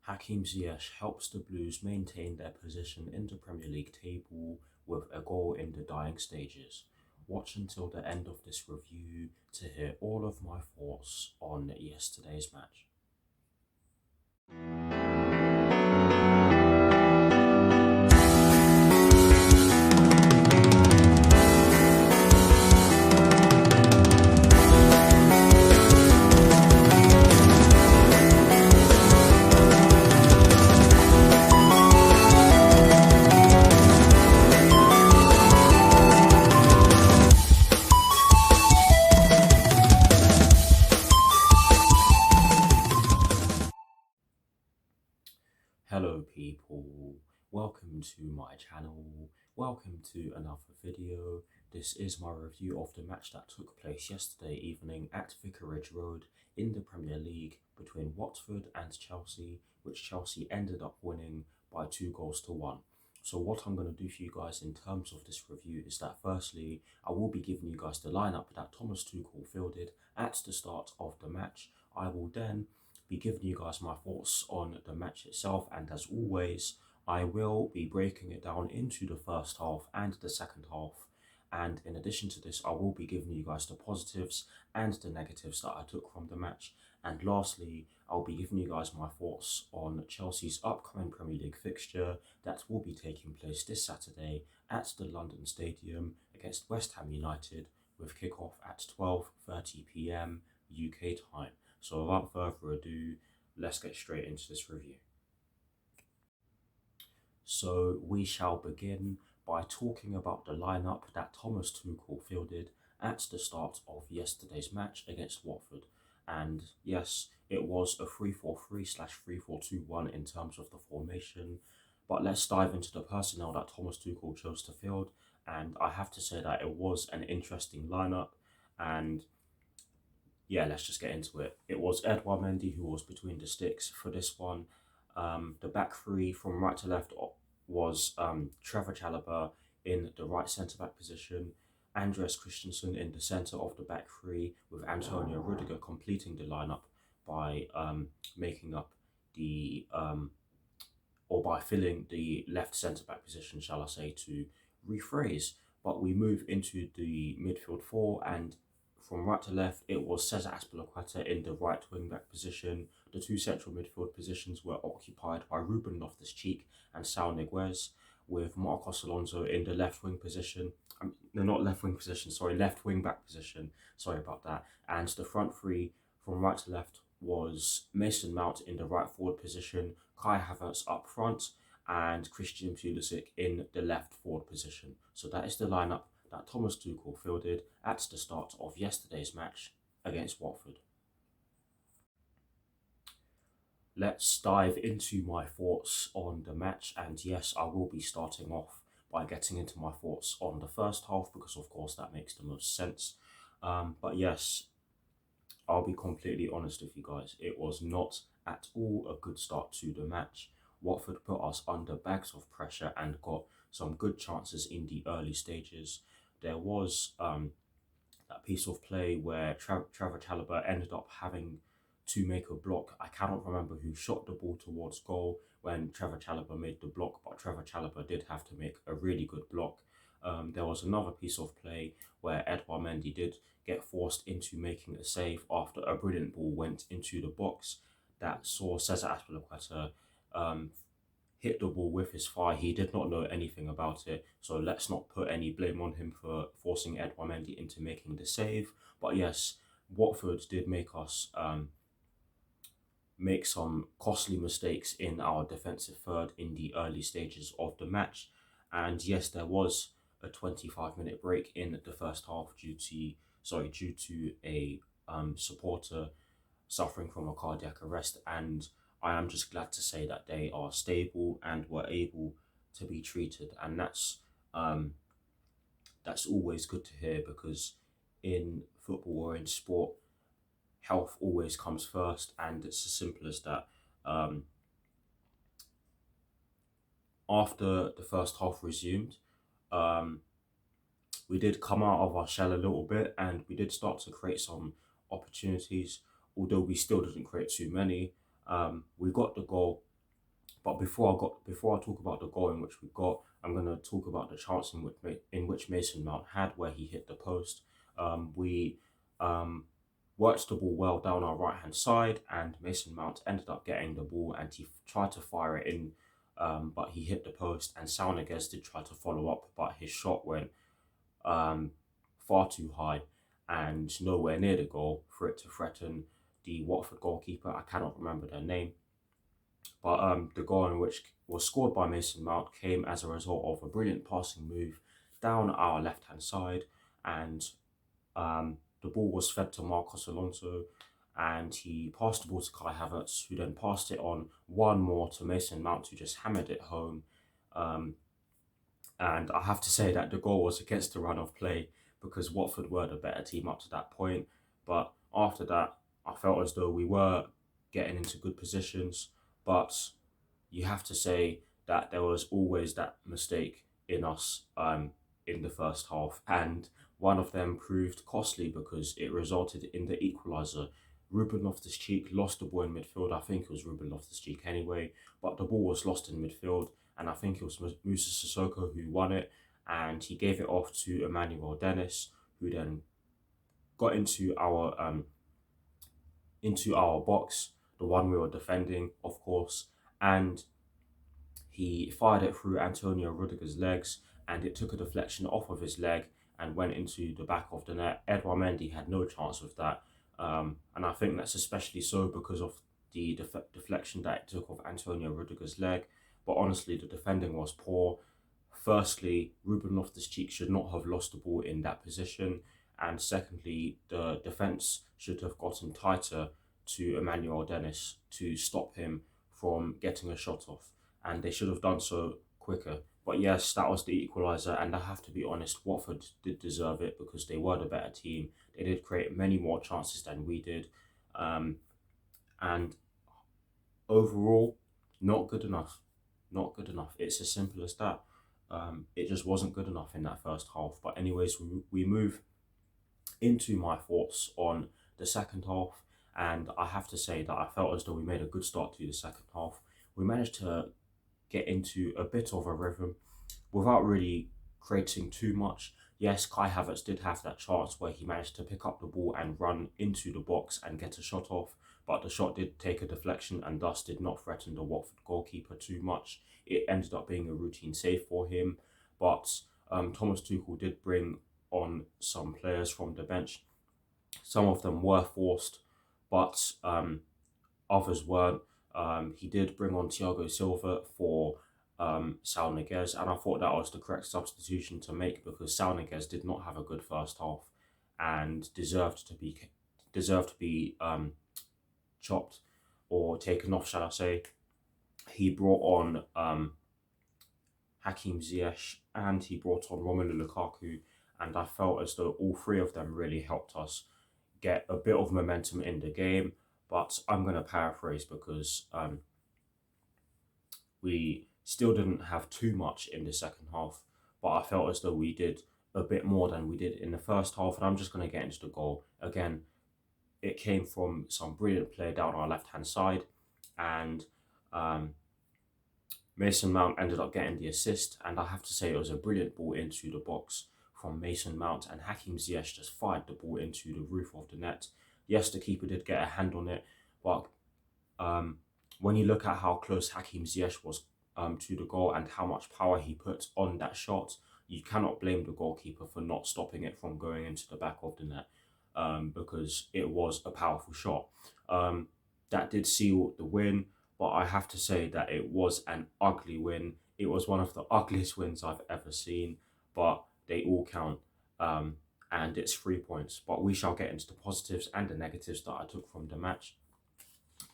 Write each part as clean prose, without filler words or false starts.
Hakim Ziyech helps the Blues maintain their position in the Premier League table with a goal in the dying stages. Watch until the end of this review to hear all of my thoughts on yesterday's match. Hello people, welcome to my channel, welcome to another video. This is my review of the match that took place yesterday evening at Vicarage Road in the Premier League between Watford and Chelsea, which Chelsea ended up winning by 2-1. So what I'm going to do for you guys in terms of this review is that firstly, I will be giving you guys the lineup that Thomas Tuchel fielded at the start of the match. I will then be giving you guys my thoughts on the match itself, and as always I will be breaking it down into the first half and the second half, and in addition to this I will be giving you guys the positives and the negatives that I took from the match, and lastly I'll be giving you guys my thoughts on Chelsea's upcoming Premier League fixture that will be taking place this Saturday at the London Stadium against West Ham United, with kickoff at 12:30 PM UK time. So without further ado, let's get straight into this review. So we shall begin by talking about the lineup that Thomas Tuchel fielded at the start of yesterday's match against Watford. And yes, it was a 3-4-3/3-4-2-1 in terms of the formation. But let's dive into the personnel that Thomas Tuchel chose to field. And I have to say that it was an interesting lineup, and yeah, let's just get into it. It was Edouard Mendy who was between the sticks for this one. The back three from right to left was Trevor Chalobah in the right centre-back position, Andreas Christensen in the centre of the back three, with Antonio Rudiger completing the lineup by making up the or by filling the left centre-back position, shall I say, to rephrase. But we move into the midfield four, and from right to left, it was Cesar Azpilicueta in the right wing-back position. The two central midfield positions were occupied by Ruben Loftus-Cheek and Saul Niguez, with Marcos Alonso in the left wing position. No, not left wing position, sorry, left wing-back position. Sorry about that. And the front three from right to left was Mason Mount in the right forward position, Kai Havertz up front, and Christian Pulisic in the left forward position. So that is the lineup that Thomas Tuchel fielded at the start of yesterday's match against Watford. Let's dive into my thoughts on the match, and yes, I will be starting off by getting into my thoughts on the first half because of course that makes the most sense. But yes, I'll be completely honest with you guys, it was not at all a good start to the match. Watford put us under bags of pressure and got some good chances in the early stages. There was that piece of play where Trevor Chalobah ended up having to make a block. I cannot remember who shot the ball towards goal when Trevor Chalobah made the block, but Trevor Chalobah did have to make a really good block. There was another piece of play where Edouard Mendy did get forced into making a save after a brilliant ball went into the box that saw Cesar Azpilicueta hit the ball with his thigh. He did not know anything about it, so let's not put any blame on him for forcing Edouard Mendy into making the save. But yes, Watford did make us make some costly mistakes in our defensive third in the early stages of the match. And yes, there was a 25-minute break in the first half due to a supporter suffering from a cardiac arrest, and I am just glad to say that they are stable and were able to be treated, and that's always good to hear, because in football or in sport, health always comes first, and it's as simple as that. After the first half resumed, we did come out of our shell a little bit, and we did start to create some opportunities, although we still didn't create too many. We got the goal But before I talk about the goal in which we got, I'm going to talk about the chance in which Mason Mount had where he hit the post. We worked the ball well down our right hand side, and Mason Mount ended up getting the ball and he tried to fire it in, but he hit the post. And Saunagers did try to follow up, but his shot went um, far too high and nowhere near the goal for it to threaten the Watford goalkeeper. I cannot remember their name, but the goal in which was scored by Mason Mount came as a result of a brilliant passing move down our left hand side, and the ball was fed to Marcos Alonso, and he passed the ball to Kai Havertz, who then passed it on one more to Mason Mount, who just hammered it home. Um, and I have to say that the goal was against the run of play because Watford were the better team up to that point. But after that, I felt as though we were getting into good positions. But you have to say that there was always that mistake in us in the first half. And one of them proved costly because it resulted in the equaliser. Ruben Loftus-Cheek lost the ball in midfield. I think it was Ruben Loftus-Cheek anyway, but the ball was lost in midfield, and I think it was Musa Sissoko who won it, and he gave it off to Emmanuel Dennis, who then got into our box, the one we were defending, of course, and he fired it through Antonio Rudiger's legs, and it took a deflection off of his leg and went into the back of the net. Edouard Mendy had no chance with that, and I think that's especially so because of the deflection that it took off Antonio Rudiger's leg. But honestly, the defending was poor. Firstly, Ruben Loftus-Cheek should not have lost the ball in that position, and secondly, the defence should have gotten tighter to Emmanuel Dennis to stop him from getting a shot off, and they should have done so quicker. But yes, that was the equaliser, and I have to be honest, Watford did deserve it because they were the better team. They did create many more chances than we did, and overall, not good enough. Not good enough. It's as simple as that. It just wasn't good enough in that first half. But anyways, we move into my thoughts on the second half, and I have to say that I felt as though we made a good start to the second half. We managed to get into a bit of a rhythm without really creating too much. Yes, Kai Havertz did have that chance where he managed to pick up the ball and run into the box and get a shot off, but the shot did take a deflection and thus did not threaten the Watford goalkeeper too much. It ended up being a routine save for him, but Thomas Tuchel did bring on some players from the bench. Some of them were forced, but others weren't. He did bring on Thiago Silva for Saunagers, and I thought that was the correct substitution to make because Saunagers did not have a good first half and deserved to be chopped or taken off, shall I say. He brought on Hakim Ziyech and he brought on Romelu Lukaku, and I felt as though all three of them really helped us get a bit of momentum in the game. But I'm going to paraphrase because we still didn't have too much in the second half, but I felt as though we did a bit more than we did in the first half. And I'm just going to get into the goal. Again, it came from some brilliant play down our left-hand side, and Mason Mount ended up getting the assist, and I have to say it was a brilliant ball into the box from Mason Mount, and Hakim Ziyech just fired the ball into the roof of the net. Yes, the keeper did get a hand on it, but when you look at how close Hakim Ziyech was to the goal and how much power he put on that shot, you cannot blame the goalkeeper for not stopping it from going into the back of the net because it was a powerful shot. That did seal the win, but I have to say that it was an ugly win. It was one of the ugliest wins I've ever seen, but they all count. And it's 3 points. But we shall get into the positives and the negatives that I took from the match.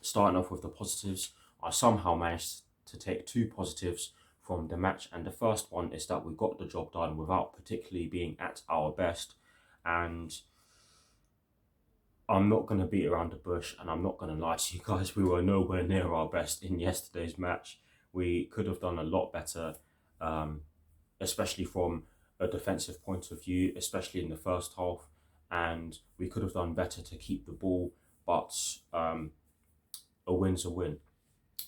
Starting off with the positives, I somehow managed to take 2 positives from the match, and the first one is that we got the job done without particularly being at our best. And I'm not going to beat around the bush, and I'm not going to lie to you guys, we were nowhere near our best in yesterday's match. We could have done a lot better, especially from a defensive point of view, especially in the first half, and we could have done better to keep the ball, but a win's a win.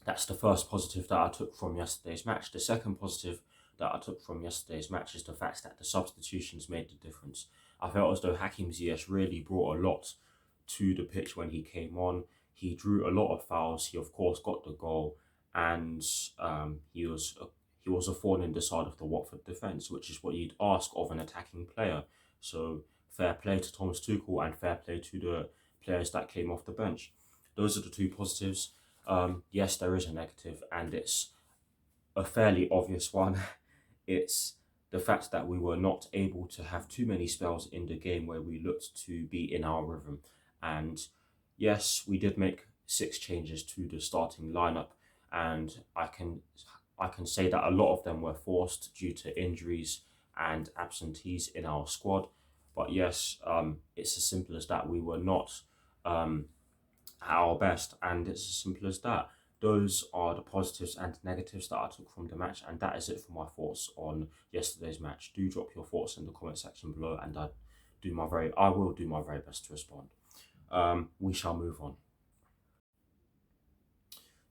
That's the first positive that I took from yesterday's match. The second positive that I took from yesterday's match is the fact that the substitutions made the difference. I felt as though Hakim Ziyech really brought a lot to the pitch when he came on. He drew a lot of fouls. He of course got the goal, and he was a thorn in the side of the Watford defence, which is what you'd ask of an attacking player. So fair play to Thomas Tuchel and fair play to the players that came off the bench. Those are the two positives. Yes, there is a negative, and it's a fairly obvious one. It's the fact that we were not able to have too many spells in the game where we looked to be in our rhythm. And yes, we did make 6 changes to the starting lineup, and I can say that a lot of them were forced due to injuries and absentees in our squad. But yes, it's as simple as that. We were not um, at our best, and it's as simple as that. Those are the positives and negatives that I took from the match, and that is it for my thoughts on yesterday's match. Do drop your thoughts in the comment section below, and I will do my very best to respond. We shall move on.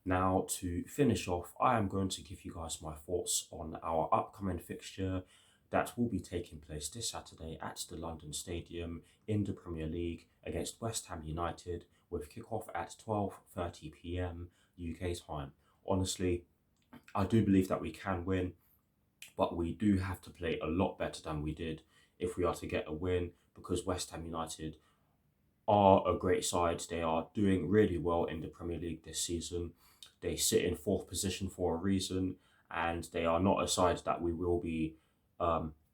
Now, to finish off, I am going to give you guys my thoughts on our upcoming fixture that will be taking place this Saturday at the London Stadium in the Premier League against West Ham United, with kickoff at 12:30 p.m. UK time. Honestly, I do believe that we can win, but we do have to play a lot better than we did if we are to get a win, because West Ham United are a great side. They are doing really well in the Premier League this season. They sit in fourth position for a reason, and they are not a side that we will be,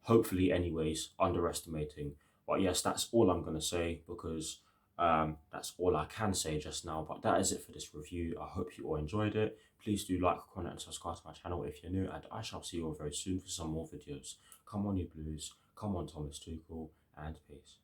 hopefully, anyways, underestimating. But yes, that's all I'm going to say, because that's all I can say just now. But that is it for this review. I hope you all enjoyed it. Please do like, comment, and subscribe to my channel if you're new, and I shall see you all very soon for some more videos. Come on, you Blues. Come on, Thomas Tuchel, and peace.